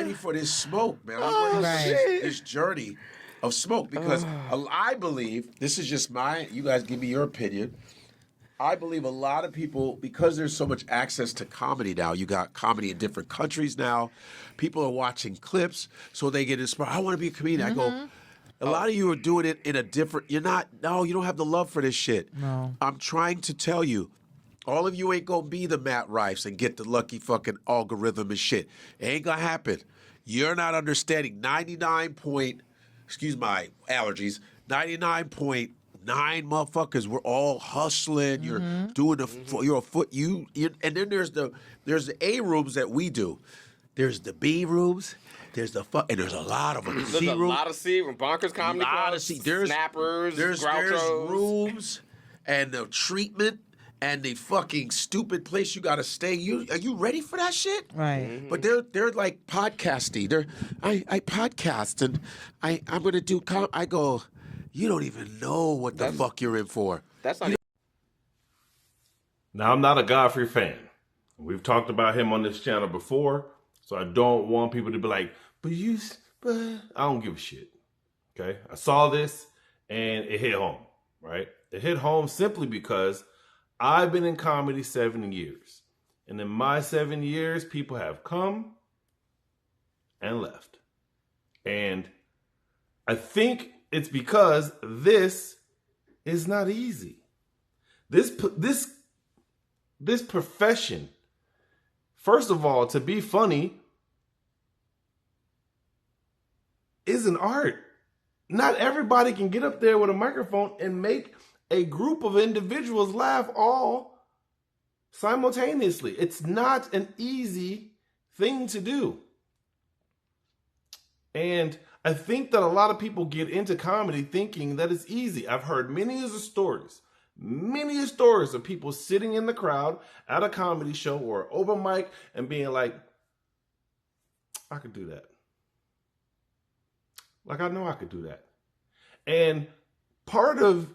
ready for this smoke, man. I'm ready for this journey of smoke because I believe, this is just you guys give me your opinion. I believe a lot of people, because there's so much access to comedy now, you got comedy in different countries now. People are watching clips, so they get inspired. I want to be a comedian. I go, a lot of you are doing it in a different, you don't have the love for this shit. No. I'm trying to tell you, all of you ain't gonna be the Matt Rifes and get the lucky fucking algorithm and shit. It ain't gonna happen. You're not understanding 99 point, excuse my allergies, 99.9 motherfuckers. We're all hustling. You're doing you're a foot. And then there's the A rooms that we do. There's the B rooms. There's and there's a lot of them. There's a lot of C room, Bonkers Comedy Club, Snappers, there's Grouchos. rooms and the treatment and the fucking stupid place you gotta stay. Are you ready for that shit? Right. But they're like podcasting. I podcast and I'm gonna do. I go. You don't even know what the fuck you're in for. That's not. Now I'm not a Godfrey fan. We've talked about him on this channel before, so I don't want people to be like, but I don't give a shit. Okay, I saw this and it hit home. Right, it hit home simply because I've been in comedy 7 years. And in my 7 years, people have come and left. And I think it's because this is not easy. This profession, first of all, to be funny is an art. Not everybody can get up there with a microphone and make a group of individuals laugh all simultaneously. It's not an easy thing to do. And I think that a lot of people get into comedy thinking that it's easy. I've heard many stories of people sitting in the crowd at a comedy show or open mic and being like, I could do that. Like, I know I could do that. And part of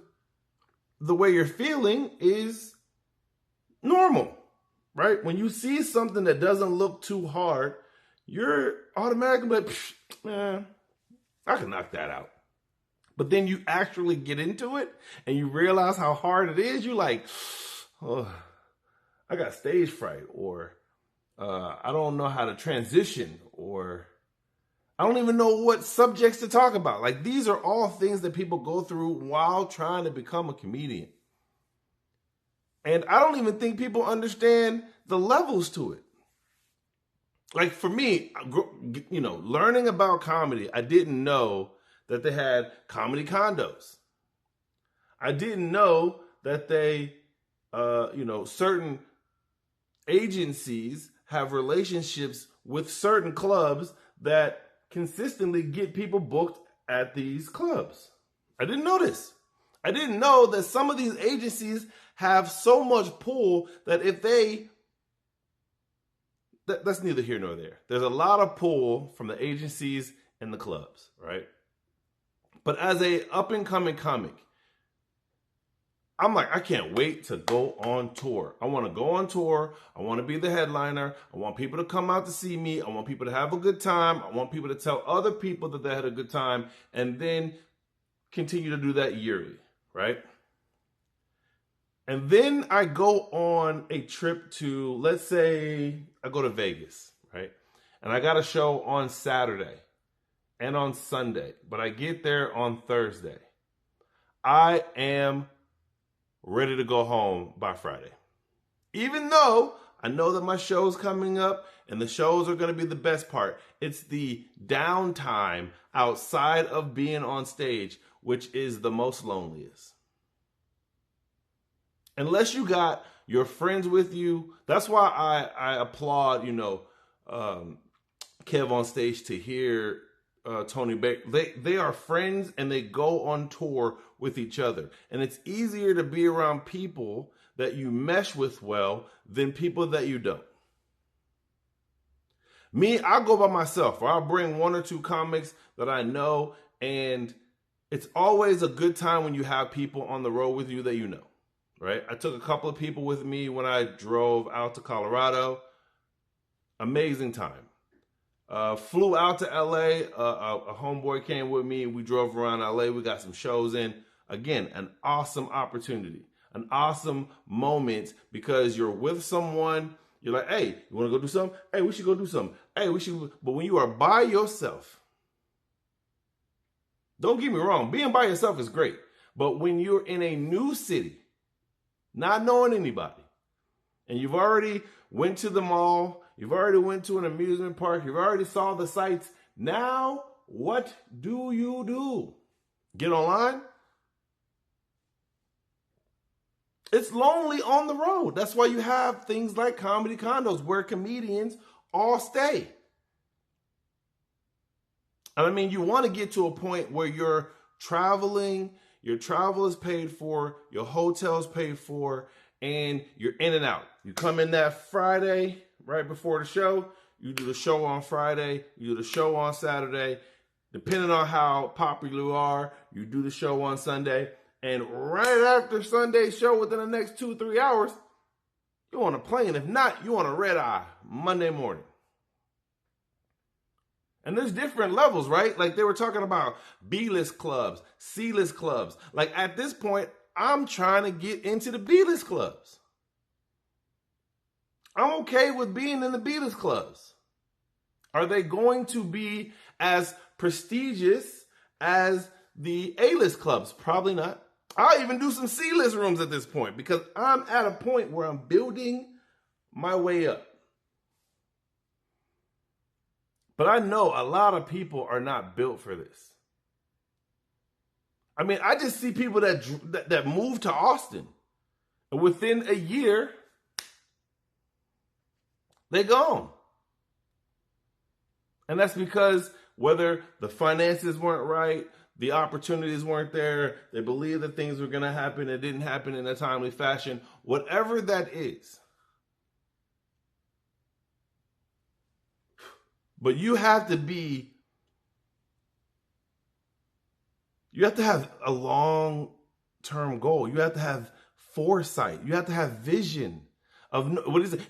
the way you're feeling is normal, right? When you see something that doesn't look too hard, you're automatically like, man, I can knock that out. But then you actually get into it and you realize how hard it is. You're like, oh, I got stage fright, or I don't know how to transition, or I don't even know what subjects to talk about. Like, these are all things that people go through while trying to become a comedian. And I don't even think people understand the levels to it. Like, for me, learning about comedy, I didn't know that they had comedy condos. I didn't know that they, certain agencies have relationships with certain clubs that consistently get people booked at these clubs. I didn't know this. I didn't know that some of these agencies have so much pull that if they, that's neither here nor there. There's a lot of pull from the agencies and the clubs, right? But as a up and coming comic, I'm like, I can't wait to go on tour. I want to go on tour. I want to be the headliner. I want people to come out to see me. I want people to have a good time. I want people to tell other people that they had a good time, and then continue to do that yearly, right? And then I go on a trip to, let's say I go to Vegas, right? And I got a show on Saturday and on Sunday, but I get there on Thursday. I am ready to go home by Friday. Even though I know that my show's coming up and the shows are going to be the best part. It's the downtime outside of being on stage, which is the most loneliest. Unless you got your friends with you. That's why I applaud, Kev on stage to hear Tony Baker. They are friends and they go on tour with each other. And it's easier to be around people that you mesh with well than people that you don't. Me, I'll go by myself, or I'll bring one or two comics that I know, and it's always a good time when you have people on the road with you that you know, right? I took a couple of people with me when I drove out to Colorado. Amazing time. Flew out to LA. A homeboy came with me. We drove around LA. We got some shows in. Again, an awesome opportunity, an awesome moment because you're with someone. You're like, hey, you want to go do something? Hey, we should go do something. Hey, we should. But when you are by yourself, don't get me wrong, being by yourself is great. But when you're in a new city, not knowing anybody, and you've already went to the mall, you've already went to an amusement park, you've already saw the sights, now what do you do? Get online? It's lonely on the road. That's why you have things like comedy condos where comedians all stay. And I mean, you want to get to a point where you're traveling, your travel is paid for, your hotel is paid for, and you're in and out. You come in that Friday right before the show, you do the show on Friday, you do the show on Saturday. Depending on how popular you are, you do the show on Sunday. And right after Sunday's show, within the next 2-3 hours, you're on a plane. If not, you're on a red eye Monday morning. And there's different levels, right? Like they were talking about B-list clubs, C-list clubs. Like at this point, I'm trying to get into the B-list clubs. I'm okay with being in the B-list clubs. Are they going to be as prestigious as the A-list clubs? Probably not. I'll even do some C-list rooms at this point because I'm at a point where I'm building my way up. But I know a lot of people are not built for this. I mean, I just see people that move to Austin, and within a year, they're gone. And that's because whether the finances weren't right, the opportunities weren't there, they believed that things were going to happen, it didn't happen in a timely fashion, whatever that is. But you have to have a long-term goal. You have to have foresight. You have to have vision. You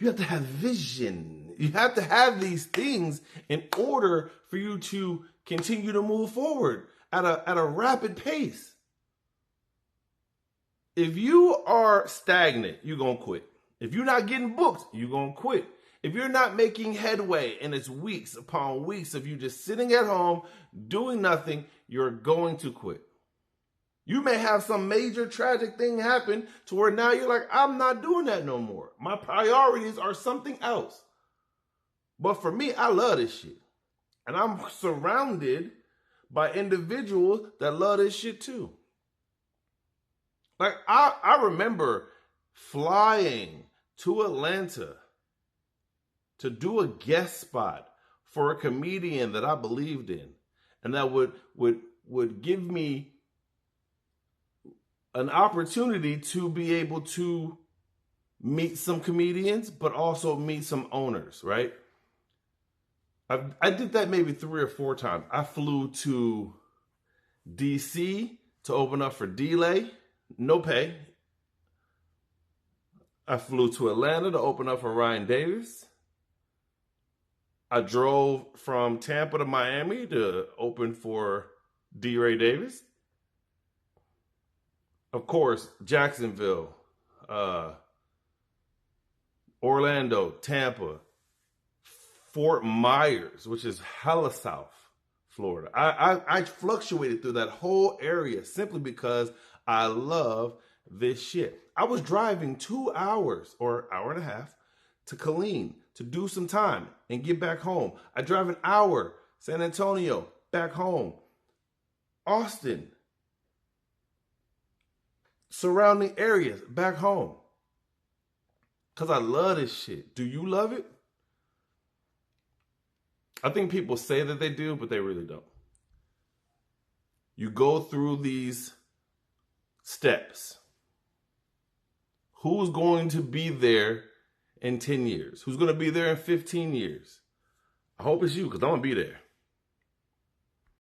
have to have vision. You have to have these things in order for you to continue to move forward at a rapid pace. If you are stagnant, you're going to quit. If you're not getting booked, you're going to quit. If you're not making headway and it's weeks upon weeks of you just sitting at home doing nothing, you're going to quit. You may have some major tragic thing happen to where now you're like, I'm not doing that no more. My priorities are something else. But for me, I love this shit. And I'm surrounded by individuals that love this shit too. Like I remember flying to Atlanta to do a guest spot for a comedian that I believed in, and that would give me an opportunity to be able to meet some comedians, but also meet some owners, right? I did that maybe 3 or 4 times. I flew to DC to open up for Delay, no pay. I flew to Atlanta to open up for Ryan Davis. I drove from Tampa to Miami to open for D. Ray Davis. Of course, Jacksonville, Orlando, Tampa, Fort Myers, which is hella South Florida. I fluctuated through that whole area simply because I love this shit. I was driving 2 hours or hour and a half to Killeen to do some time and get back home. I drive an hour, San Antonio, back home. Austin, surrounding areas, back home. Because I love this shit. Do you love it? I think people say that they do, but they really don't. You go through these steps. Who's going to be there in 10 years? Who's going to be there in 15 years? I hope it's you, because I'm going to be there.